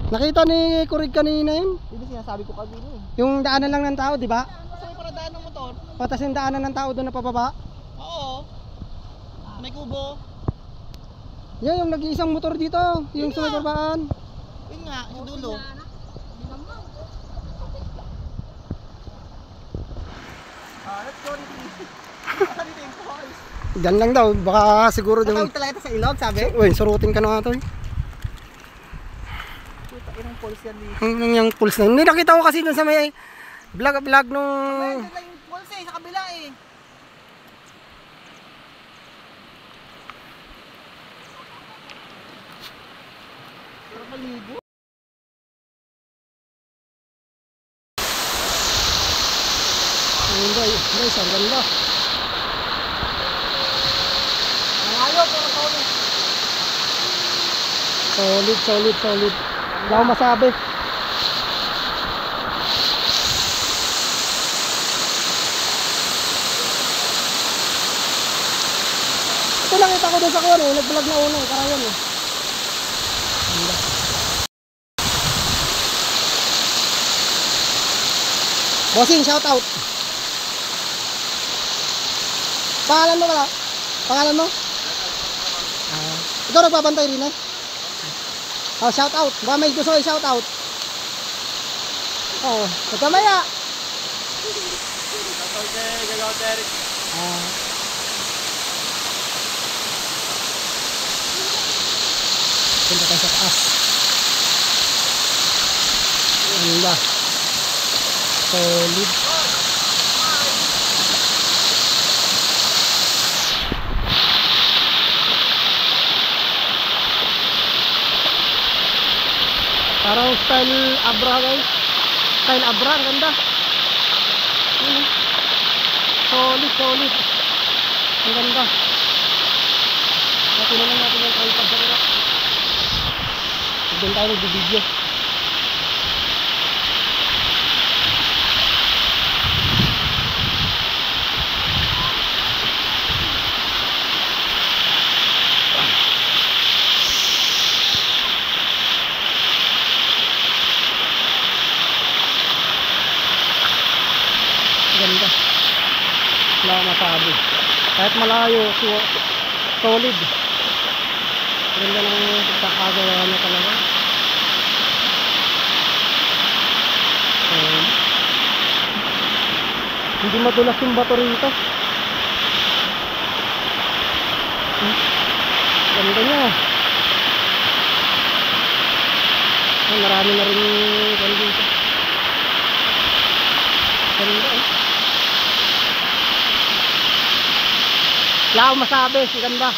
Nakita ni Kurig kanina yun. Hindi sinasabi ko kanina eh. Yung daanan lang ng tao, di ba? Kasi may paradaan ng motor. Patas yung daanan ng tao doon na pababa. Oo. May kubo. Yan yung nag-iisang motor dito. Yung sa may babaan. Yun nga, yung dulo. Let's go rin. Diyan lang daw. Baka siguro Tatawag yung... talaga ito sa ilog, sabi? Uy, surutin ka na nga to eh. Ilang pulse yan dito. Yung pulse na. Hindi nakita ko kasi dun sa may vlog nung... Ayun, dyan lang yung pulse eh, sa kabila eh. Sarap maligo. Ayun guys, ang ganda. Malayo, pero solid. Solid. Wala akong masabi. Ito nakita ko doon sa kuwan eh, nag-vlog na una eh, karayan eh. Ganda. Bossing, shout out. Pangalan mo ba? Pangalan mo? Ikaw nagbabantay rin eh? Oh, shout out. Baka may gusto i-shout out. Oh, katamaya. Punta tayo sa taas. Ano ba? Solid. Parang style Abra guys. Style Abra, ang ganda. Solid. Ang ganda. Natin naman natin yung tripod sa nila. Doon tayo nag-video. Ganda. Wala akong masabi. Kahit malayo, solid. Ganda ng pagkakagawa na talaga. Hindi madulas yung bato rito. Ganda niya. Marami na rin ganda dito. Ganda eh. Wala akong masabi, ganda.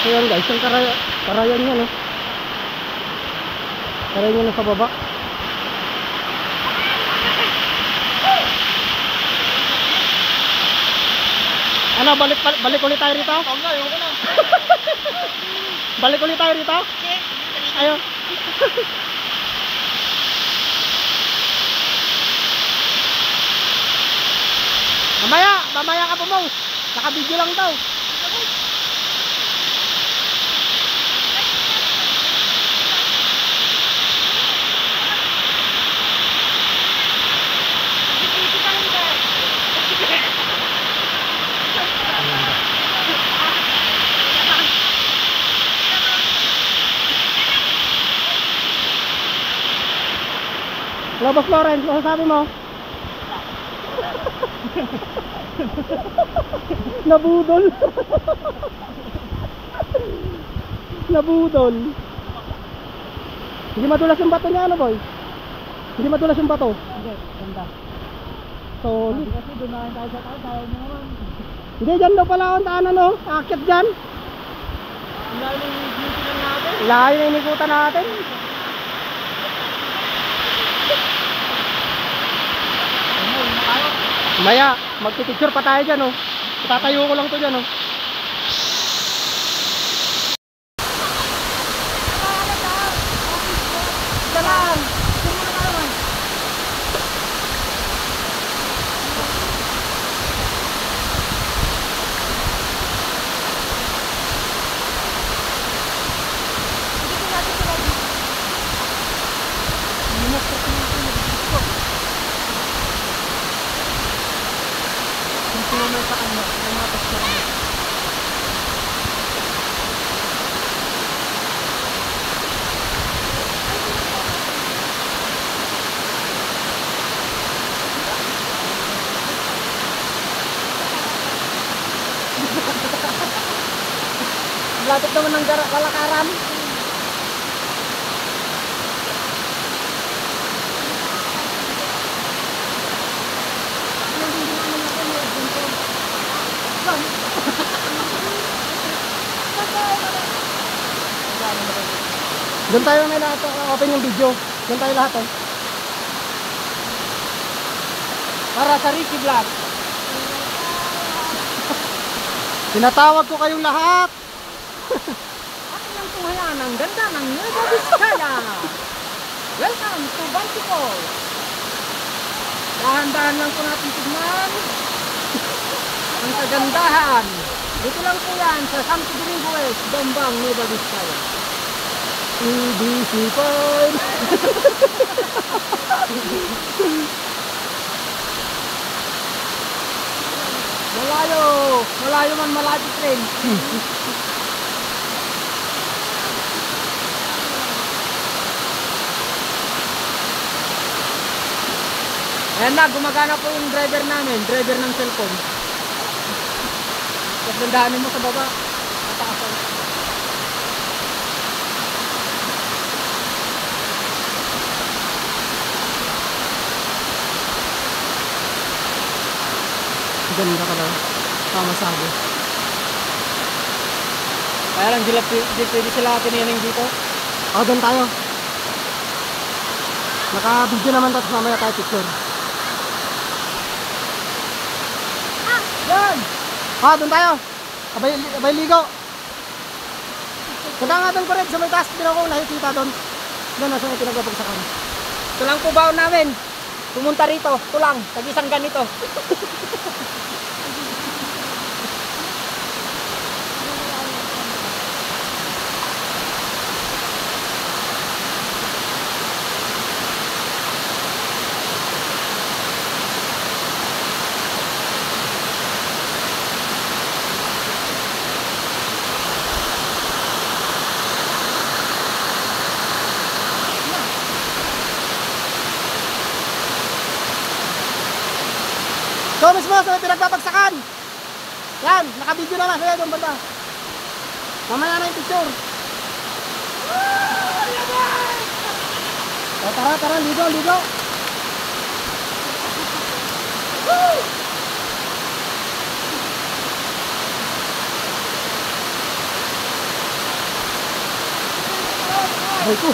Ayan guys, yung karayan niya no. Karayan niya sa baba. Ano, balik ulit tayo rito? Ayoko na. Balik ulit tayo rito? Ayaw. Mamaya ka po mo. Naka-video lang daw. Labas Lawrence, ano sabi mo? Nabudol. Nabudol. Hindi madulas yung bato niya ano boy? Hindi madulas yung bato? Hindi, ganda. Solid. Kasi doon na tayo sa tayo, tayo mo naman. Hindi, dyan daw pala ang daan ano, akit dyan. Layo na yung beauty lang natin. Layo na inikutan natin. Maya, magpipicture pa tayo dyan oh. Itatayo ko lang to dyan oh. Lapit naman ng kalakaran. Doon tayo may lahat. Open yung video. Doon tayo lahat eh. Para sa Ricky Vlog. Tinatawag ko kayong lahat. Akin ang tuhayan ang ganda ng Nueva Vizcaya. Welcome to Banticol. Dahan-dahan lang po natin tignan ang kagandahan. Dito lang po yan sa Santo Domingo West, Bambang, Nueva Vizcaya. EDC Fine. Malayo man malapit rin. Ayan na, gumagana po yung driver namin, driver ng cellphone. Pagdandahanin mo sa baba, mataasan. Ganda ka lang. Tama sabi. Kaya lang, di pwede sila tinining dito. Doon tayo. Naka-video naman tapos mamaya tayo picture. Yan! Doon tayo. Abay ligo. Punta nga doon ko rin sa may taas. Hindi ako nakikita doon. Doon nasa may pinagpapagsakan. Ito lang po baon namin. Pumunta rito, ito lang, tag-isang ganito. So mismo sa may pinagpapagsakan. Yan, naka-video naman. Kaya doon banda. Mamaya na yung picture. Tara, ligo. Ay ko.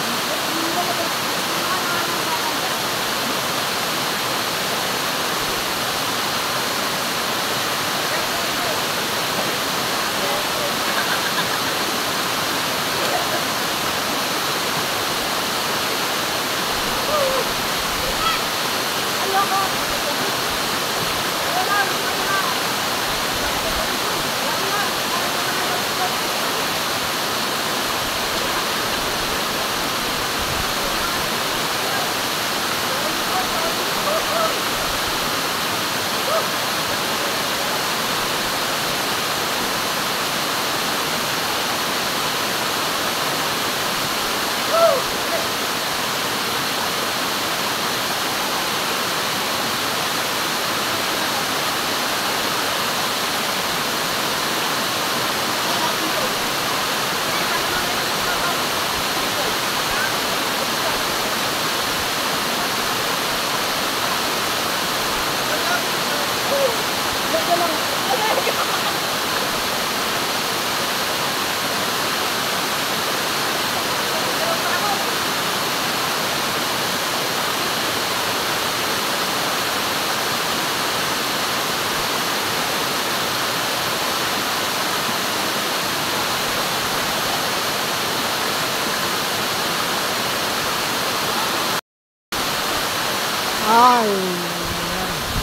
Ay,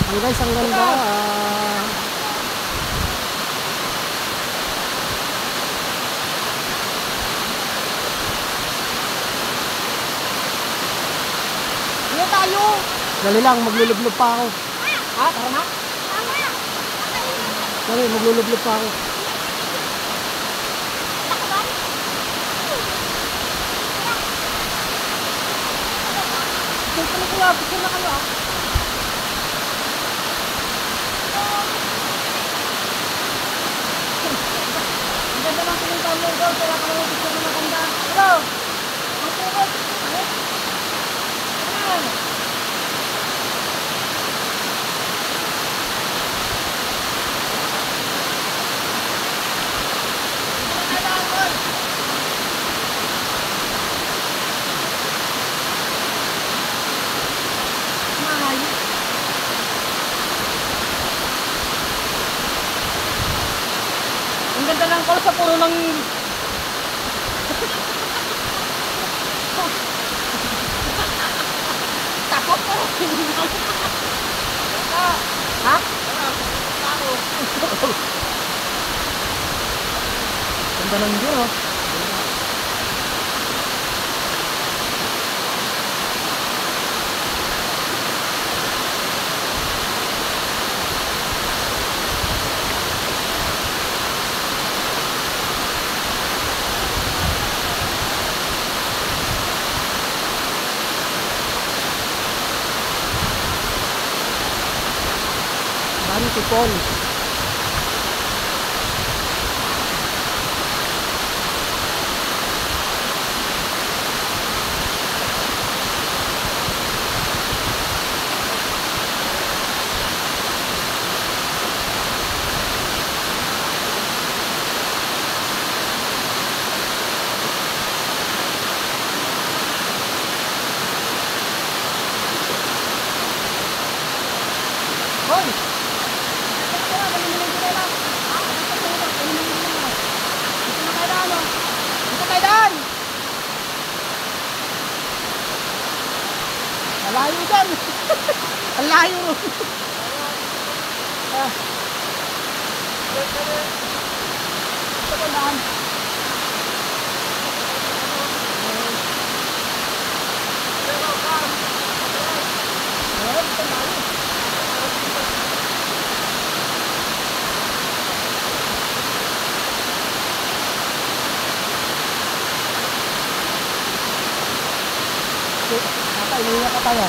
ang guys, ang ganda. Dito tayo! Dali lang, maglulublob pa ako. Ha? Tara na? Sorry, maglulublog pa ako. Gusto na kuya, gusto na kayo ah. Ang ganda ng pinuntahan mo daw, kaya ka naman gusto mo maganda. Hello! Ang pukot! Ayan! Ang ganda ng call sa puro ng... Takot ko! Ha? Ganda ng yun oh. Ano si Paul? Hoy! Malayo dyan. Ang layo. Ito ko daan. Tatay, hindi ka tayo.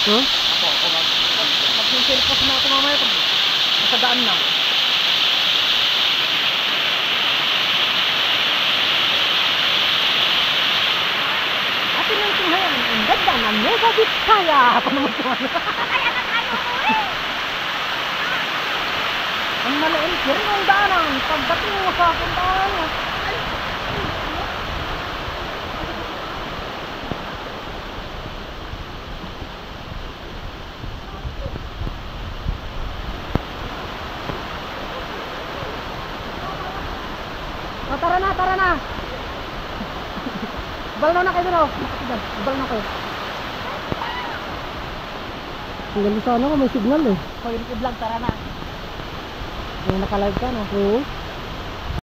Huh? Mag-sirpos na ako mamaya pag nasa daan na. Ate ng tunghayan, ang ganda ng Mega Vizcaya. Ako naman tuwan. Ang maliit yun ang daanan. Pagdating mo sa akin daanan. Oh, tara na, tara na. Bal na kayo doon. Bal na kayo. Ang galing sana ko may signal eh. Hoy, i-vlog, tara na. May nakalive ka na. Oo.